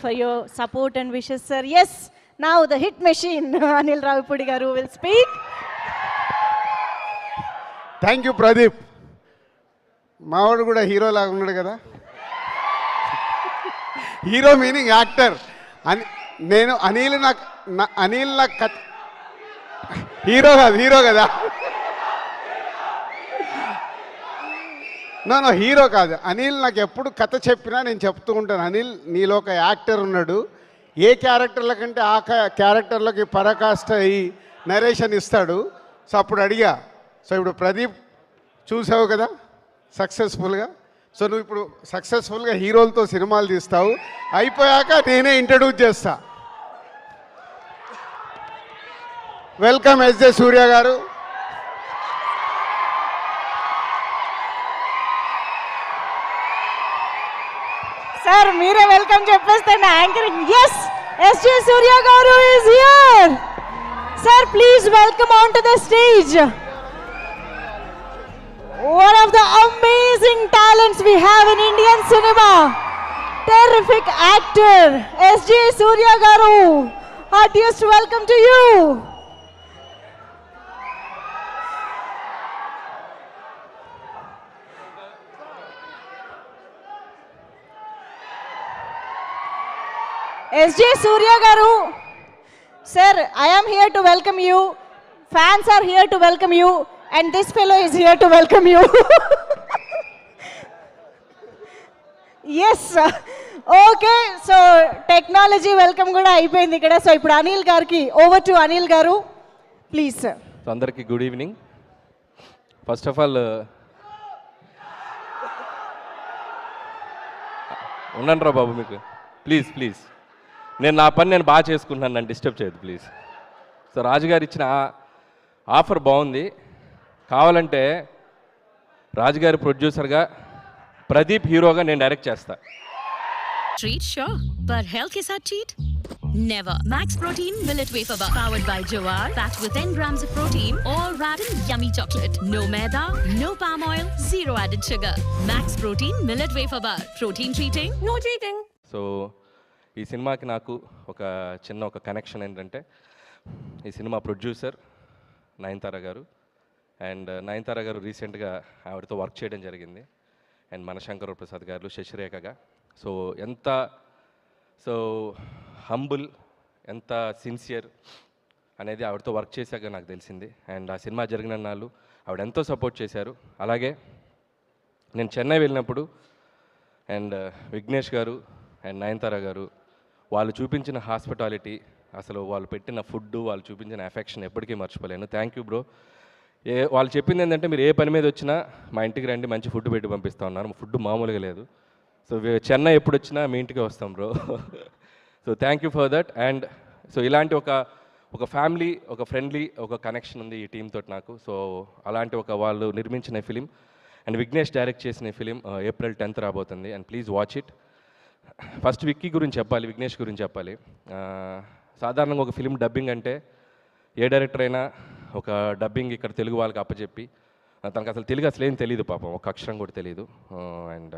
for your support and wishes, sir. Yes, now the hit machine, Anil Ravipudi garu will speak. Thank you Pradeep. మావాడు కూడా hero లాగా ఉన్నాడు కదా. Hero meaning actor అని. నేను అనిల్ నాకు కథ హీరో కదా. నో హీరో కాదు. అనిల్ నాకు ఎప్పుడు కథ చెప్పినా నేను చెప్తూ ఉంటాను, అనిల్ నీలో ఒక యాక్టర్ ఉన్నాడు, ఏ క్యారెక్టర్ల కంటే ఆ క్యారెక్టర్లకి పరాకాష్ట అయ్యి నరేషన్ ఇస్తాడు. సో అప్పుడు అడిగా, సో ఇప్పుడు ప్రదీప్ చూసావు కదా సక్సెస్ఫుల్గా, సో నువ్వు ఇప్పుడు సక్సెస్ఫుల్గా హీరోలతో సినిమాలు తీస్తావు, అయిపోయాక నేనే ఇంట్రడ్యూస్ చేస్తా. వెల్కమ్ ఎస్జే సూర్య గారు. సార్ మీరే వెల్కమ్ చెప్పేస్తే నా యాంకరింగ్. ఎస్, ఎస్జే సూర్య గారు is here. Sir, please welcome onto the stage one of the amazing talents we have in Indian cinema. Terrific actor, S.J. Surya garu. Heartiest welcome to you. S.J. Surya garu. Sir, I am here to welcome you. Fans are here to welcome you. And this fellow is here to welcome you. Yes. Okay. So technology welcome kuda అయిపోయింది ఇక్కడ. So ఇప్పుడు అనిల్ గారికి over to Anil గారు please sir. So అందరికీ good evening. First of all ఉండండి రా బాబు, మీకు please నేను నా పని నేను బాగా చేసుకుంటున్నాను, నన్ను డిస్టర్బ్ చేయదు ప్లీజ్. సో రాజుగారు ఇచ్చిన ఆఫర్ బాగుంది. కావాలంటే రాజుగారి ప్రొడ్యూసర్గా, ప్రదీప్ హీరోగా నేను డైరెక్ట్ చేస్తా. Treat sure, but health ke saath cheat? Never. Max Protein Millet Wafer Bar, powered by Jawar, packed with 10 grams of protein, all wrapped in yummy chocolate. No maida, no palm oil, zero added sugar. Max Protein Millet Wafer Bar. Protein treating, no cheating. So ఈ సినిమాకి నాకు ఒక చిన్న connection ఏంటంటే, ఈ cinema producer Nayanthara గారు. And Nayanthara గారు రీసెంట్గా ఆవిడతో వర్క్ చేయడం జరిగింది. అండ్ మనశంకర ప్రసాద్ గారు, శశిరేఖగా. సో ఎంత హంబుల్, ఎంత సిన్సియర్ అనేది ఆవిడతో వర్క్ చేశాక నాకు తెలిసింది. అండ్ ఆ సినిమా జరిగిన నాళ్ళు ఆవిడ ఎంతో సపోర్ట్ చేశారు. అలాగే నేను చెన్నై వెళ్ళినప్పుడు అండ్ విఘ్నేష్ గారు అండ్ నయనతార గారు వాళ్ళు చూపించిన హాస్పిటాలిటీ, అసలు వాళ్ళు పెట్టిన ఫుడ్, వాళ్ళు చూపించిన ఎఫెక్షన్ ఎప్పటికీ మర్చిపోలేను. Thank you bro. వాళ్ళు చెప్పింది ఏంటంటే, మీరు ఏ పని మీద వచ్చినా మా ఇంటికి రండి, మంచి ఫుడ్ పెట్టి పంపిస్తూ ఉన్నారు. ఫుడ్ మామూలుగా లేదు. సో చెన్నై ఎప్పుడు వచ్చినా మీ ఇంటికి వస్తాం bro. So thank you for that. And so ఇలాంటి ఒక ఫ్యామిలీ, ఒక ఫ్రెండ్లీ ఒక కనెక్షన్ ఉంది ఈ టీమ్ తోటి నాకు. సో అలాంటి వాళ్ళు నిర్మించిన ఫిలిం అండ్ విఘ్నేష్ డైరెక్ట్ చేసిన ఫిలిం ఏప్రిల్ 10th రాబోతుంది. And please watch it. First Vicky గురించి చెప్పాలి, విఘ్నేష్ గురించి చెప్పాలి. సాధారణంగా ఒక ఫిలిం డబ్బింగ్ అంటే ఏ డైరెక్టర్ అయినా ఒక డబ్బింగ్ ఇక్కడ తెలుగు వాళ్ళకి అప్పచెప్పి, తనకు అసలు తెలుగు అసలు ఏం తెలియదు పాపం, ఒక అక్షరం కూడా తెలియదు. అండ్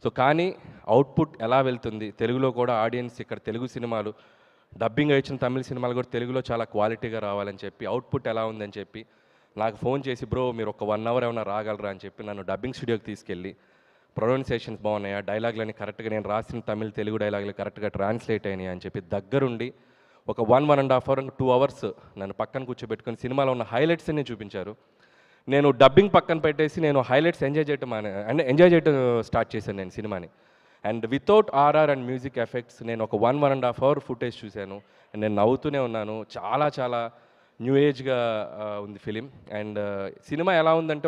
సో కానీ అవుట్పుట్ ఎలా వెళ్తుంది, తెలుగులో కూడా ఆడియన్స్ ఇక్కడ తెలుగు సినిమాలు డబ్బింగ్ వచ్చిన తమిళ సినిమాలు కూడా తెలుగులో చాలా క్వాలిటీగా రావాలని చెప్పి, అవుట్పుట్ ఎలా ఉందని చెప్పి నాకు ఫోన్ చేసి, బ్రో మీరు ఒక 1 hour ఏమైనా రాగలరా అని చెప్పి నన్ను డబ్బింగ్ స్టూడియోకి తీసుకెళ్ళి, ప్రొనౌన్సియేషన్స్ బాగున్నాయా, డైలాగులని కరెక్ట్గా నేను రాసిన తమిళ తెలుగు డైలాగులు కరెక్ట్గా ట్రాన్స్లేట్ అయినాయి అని చెప్పి దగ్గరుండి ఒక 1.5 hour 2 hours నన్ను పక్కన కూర్చోబెట్టుకొని సినిమాలో ఉన్న హైలైట్స్ అన్ని చూపించారు. నేను డబ్బింగ్ పక్కన పెట్టేసి నేను హైలైట్స్ ఎంజాయ్ చేయటం స్టార్ట్ చేశాను నేను సినిమాని. And without RR and music effects నేను ఒక 1.5 hour ఫుటేజ్ చూశాను. అండ్ నేను నవ్వుతూనే ఉన్నాను. చాలా చాలా న్యూ ఏజ్గా ఉంది ఫిలిం. అండ్ సినిమా ఎలా ఉందంటే,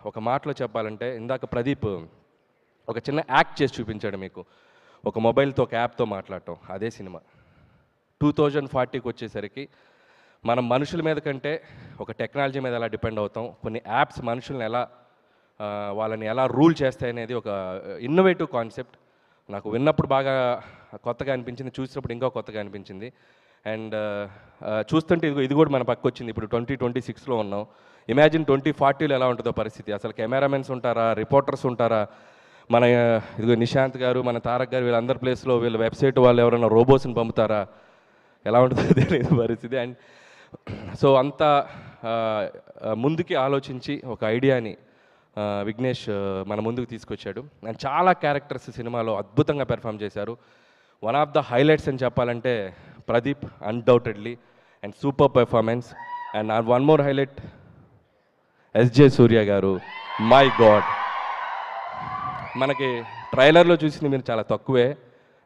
ఒక మాటలో చెప్పాలంటే, ఇందాక ప్రదీప్ ఒక చిన్న యాక్ట్ చేసి చూపించాడు మీకు, ఒక మొబైల్తో ఒక యాప్తో మాట్లాడటం. అదే సినిమా 2040కి వచ్చేసరికి మనం మనుషుల మీద కంటే ఒక టెక్నాలజీ మీద ఎలా డిపెండ్ అవుతాం, కొన్ని యాప్స్ మనుషుల్ని వాళ్ళని ఎలా రూల్ చేస్తాయనేది ఒక ఇన్నోవేటివ్ కాన్సెప్ట్. నాకు విన్నప్పుడు బాగా కొత్తగా అనిపించింది, చూసినప్పుడు ఇంకా కొత్తగా అనిపించింది. అండ్ చూస్తుంటే ఇది కూడా మన పక్క వచ్చింది. ఇప్పుడు 2026లో ఉన్నాం. ఇమాజిన్ 2040లో ఎలా ఉంటుందో పరిస్థితి. అసలు కెమెరామెన్స్ ఉంటారా, రిపోర్టర్స్ ఉంటారా, మన ఇదిగో నిశాంత్ గారు, మన తారక్ గారు వీళ్ళందరి ప్లేస్లో వీళ్ళ వెబ్సైట్ వాళ్ళు ఎవరైనా రోబోస్ని పంపుతారా, ఎలా ఉంటుందో తెలియదు పరిస్థితి. అండ్ సో అంత ముందుకి ఆలోచించి ఒక ఐడియాని విఘ్నేష్ మన ముందుకు తీసుకొచ్చాడు. అండ్ చాలా క్యారెక్టర్స్ సినిమాలో అద్భుతంగా పెర్ఫామ్ చేశారు. వన్ ఆఫ్ ద హైలైట్స్ అని చెప్పాలంటే Pradeep, undoubtedly, and super performance. And one more highlight, SJ Surya గారు. మై గాడ్, మనకి ట్రైలర్లో చూసింది మీరు చాలా తక్కువే.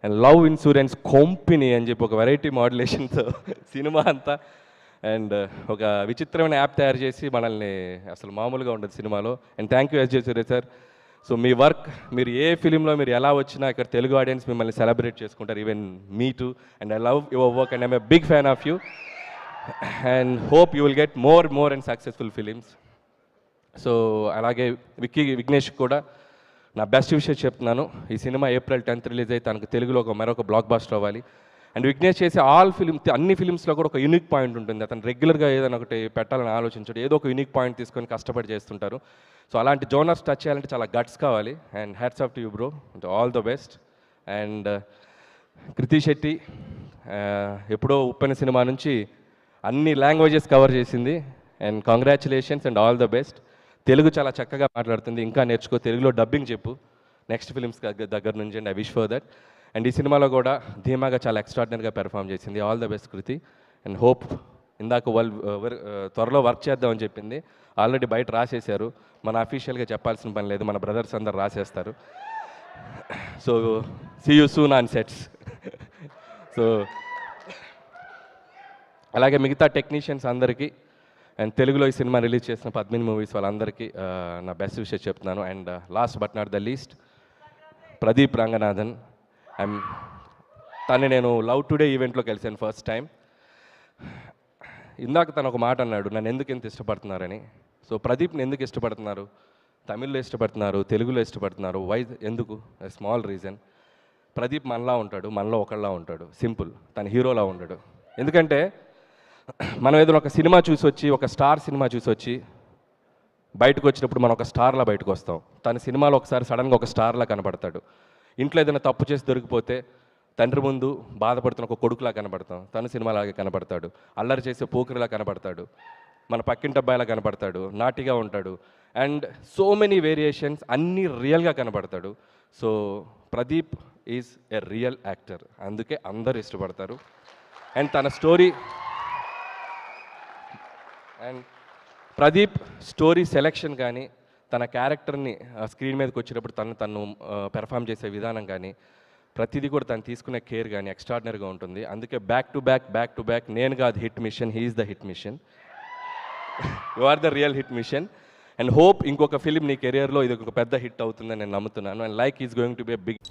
అండ్ లవ్ ఇన్సూరెన్స్ కంపెనీ అని చెప్పి ఒక వెరైటీ మాడ్యులేషన్తో సినిమా అంతా, అండ్ ఒక విచిత్రమైన యాప్ తయారు చేసి మనల్ని అసలు మామూలుగా ఉండదు సినిమాలో. And thank you SJ Surya sir. So మీ వర్క్, మీరు ఏ ఫిలింలో మీరు ఎలా వచ్చినా ఇక్కడ తెలుగు ఆడియన్స్ మిమ్మల్ని సెలబ్రేట్ చేసుకుంటారు, even me too. And I love your work and I'm a big fan of you and hope you will get more and successful films. So అలాగే విఘ్నేష్ కూడా నా బెస్ట్ విషయం చెప్తున్నాను. ఈ సినిమా April 10th రిలీజ్ అయితే తనకు తెలుగులో మరొక బ్లాక్ బాస్టర్ అవ్వాలి. అండ్ విఘ్నేష్ చేసే అన్ని ఫిలిమ్స్లో కూడా ఒక యూనిక్ పాయింట్ ఉంటుంది. అతను రెగ్యులర్గా ఏదైనా ఒకటి పెట్టాలని ఆలోచించాడు, ఏదో ఒక యూనిక్ పాయింట్ తీసుకొని కష్టపడి చేస్తుంటారు. సో అలాంటి జోనర్స్ టచ్ చేయాలంటే చాలా గట్స్ కావాలి. And hats off to you bro, all the best. And Krithi Shetty ఎప్పుడో ఉప్పెన సినిమా నుంచి అన్ని లాంగ్వేజెస్ కవర్ చేసింది. And congratulations and all the best. Telugu చాలా చక్కగా మాట్లాడుతుంది, ఇంకా నేర్చుకో, తెలుగులో డబ్బింగ్ చెప్పు నెక్స్ట్ ఫిలిమ్స్ దగ్గర నుంచి. And I wish for that. And ఈ సినిమాలో కూడా ధీమాగా చాలా ఎక్స్ట్రాడినరీగా పెర్ఫామ్ చేసింది. All the best Kriti. And hope, ఇందాక వాళ్ళు త్వరలో వర్క్ చేద్దామని చెప్పింది, ఆల్రెడీ బయట రాసేశారు. మన అఫీషియల్గా చెప్పాల్సిన పని లేదు, మన బ్రదర్స్ అందరు రాసేస్తారు. So see you soon on sets. So అలాగే మిగతా టెక్నీషియన్స్ అందరికీ అండ్ తెలుగులో ఈ సినిమా రిలీజ్ చేసిన పద్మిని మూవీస్ వాళ్ళందరికీ నా బెస్ట్ విషయం చెప్తున్నాను. And last but not the least, Pradeep Ranganathan. తను నేను లవ్ టుడే ఈవెంట్లో కలిసాను ఫస్ట్ టైం. ఇందాక తను ఒక మాట అన్నాడు, నన్ను ఎందుకు ఇంత ఇష్టపడుతున్నారని. సో ప్రదీప్ని ఎందుకు ఇష్టపడుతున్నారు, తమిళ్లో ఇష్టపడుతున్నారు, తెలుగులో ఇష్టపడుతున్నారు, వై, ఎందుకు? Small reason. ప్రదీప్ మనలా ఉంటాడు, మనలో ఒకళ్ళలా ఉంటాడు, సింపుల్. తన హీరోలా ఉండడు. ఎందుకంటే మనం ఏదైనా ఒక సినిమా చూసి వచ్చి, ఒక స్టార్ సినిమా చూసి వచ్చి బయటకు వచ్చినప్పుడు మనం ఒక స్టార్లా బయటకు వస్తాం. తన సినిమాలో ఒకసారి సడన్గా ఒక స్టార్లా కనపడతాడు. ఇంట్లో ఏదైనా తప్పు చేసి దొరికిపోతే తండ్రి ముందు బాధపడుతున్న ఒక కొడుకులా కనపడతాం. తన సినిమాలాగే కనపడతాడు. అల్లరి చేసే పోకిరిలా కనపడతాడు, మన పక్కింటి అబ్బాయిలా కనపడతాడు, నాటిగా ఉంటాడు. అండ్ సో మెనీ వేరియేషన్స్, అన్నీ రియల్గా కనపడతాడు. So Pradeep is a real actor, అందుకే అందరు ఇష్టపడతారు. అండ్ తన story, and Pradeep story selection కానీ, తన క్యారెక్టర్ని స్క్రీన్ మీదకి వచ్చినప్పుడు తను పెర్ఫామ్ చేసే విధానం కానీ, ప్రతిదీ కూడా తను తీసుకునే కేర్ కానీ ఎక్స్ట్రాడినరీగా ఉంటుంది. అందుకే బ్యాక్ టు బ్యాక్ నేను కాదు hit mission, he's the hit mission. You are the real hit mission. And hope ఇంకొక ఫిలిం నీ కెరియర్లో ఇది ఒక పెద్ద హిట్ అవుతుందని నేను నమ్ముతున్నాను. And like is going to be a big